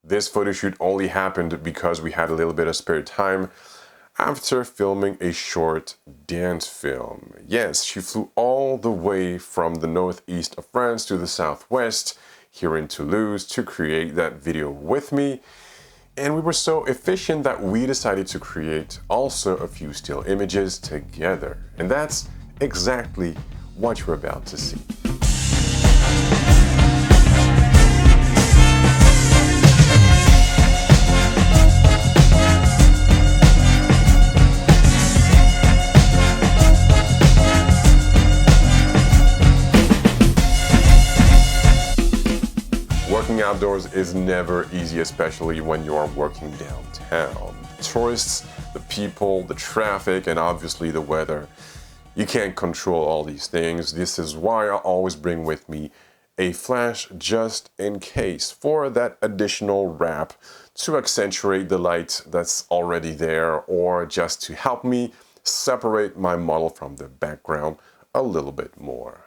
This photo shoot only happened because we had a little bit of spare time after filming a short dance film. Yes, she flew all the way from the northeast of France to the southwest here in Toulouse to create that video with me. And we were so efficient that we decided to create also a few still images together. And that's exactly what you're about to see. Working outdoors is never easy, especially when you are working downtown. Tourists, the people, the traffic, and obviously the weather. You can't control all these things. This is why I always bring with me a flash just in case for that additional wrap to accentuate the light that's already there, or just to help me separate my model from the background a little bit more.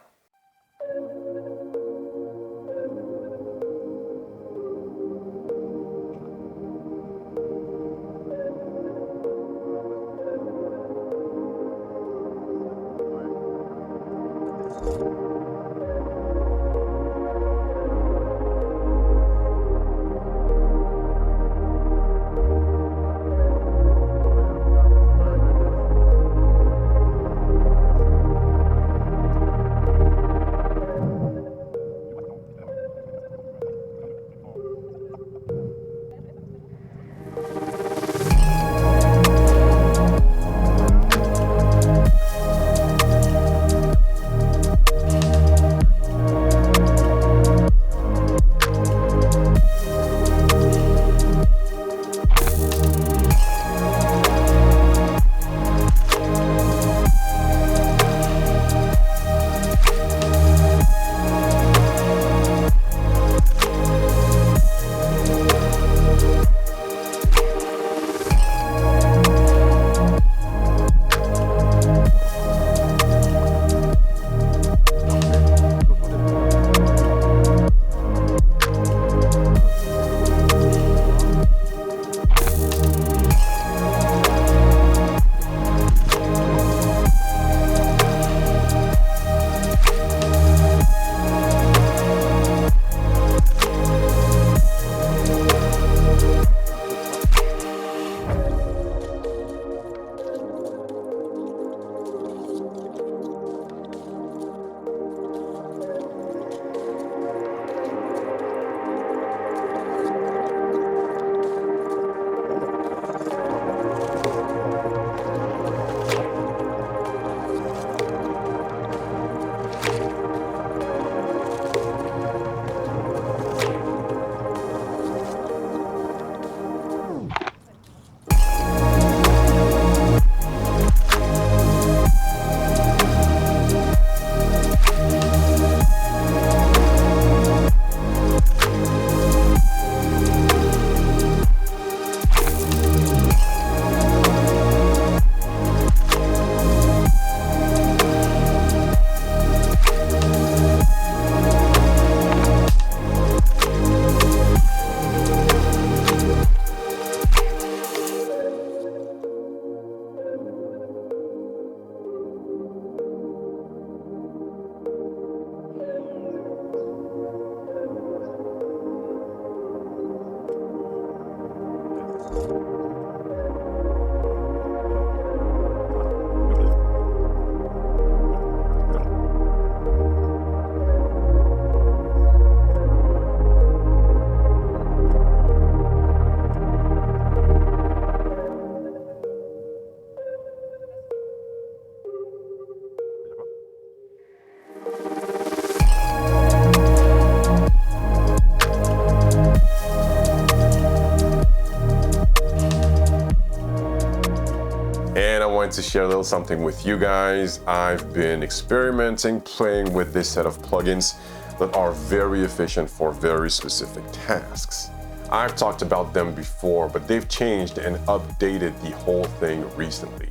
To share a little something with you guys. I've been experimenting, playing with this set of plugins that are very efficient for very specific tasks. I've talked about them before, but they've changed and updated the whole thing recently.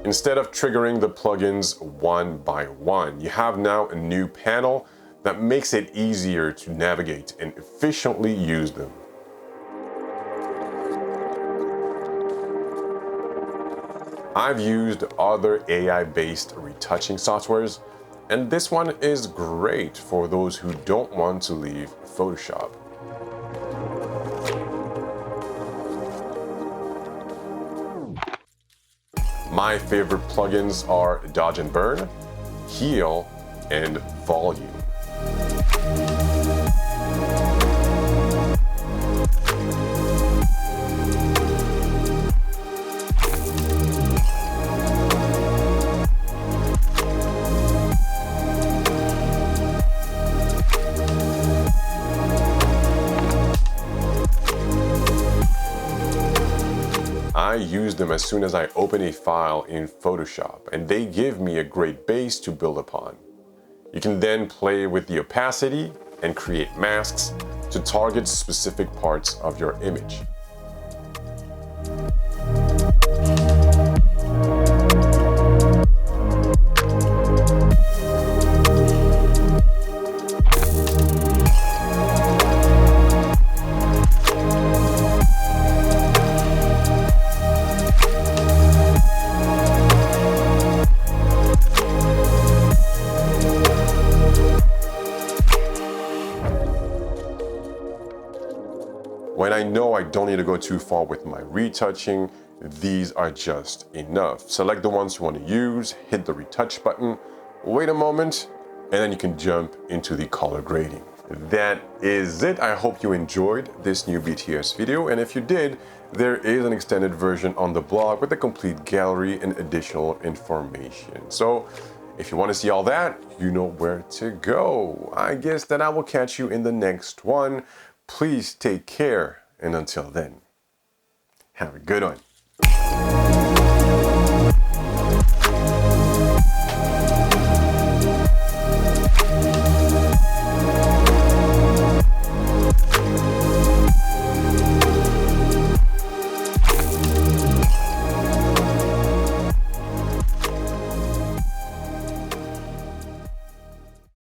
Instead of triggering the plugins one by one, you have now a new panel that makes it easier to navigate and efficiently use them. I've used other AI-based retouching softwares, and this one is great for those who don't want to leave Photoshop. My favorite plugins are Dodge and Burn, Heal, and Volume. I use them as soon as I open a file in Photoshop, and they give me a great base to build upon. You can then play with the opacity and create masks to target specific parts of your image. When I know I don't need to go too far with my retouching, these are just enough. Select the ones you want to use, hit the retouch button, wait a moment, and then you can jump into the color grading. That is it. I hope you enjoyed this new BTS video, and if you did, there is an extended version on the blog with a complete gallery and additional information. So if you want to see all that, you know where to go. I guess that I will catch you in the next one. Please take care, and until then, have a good one.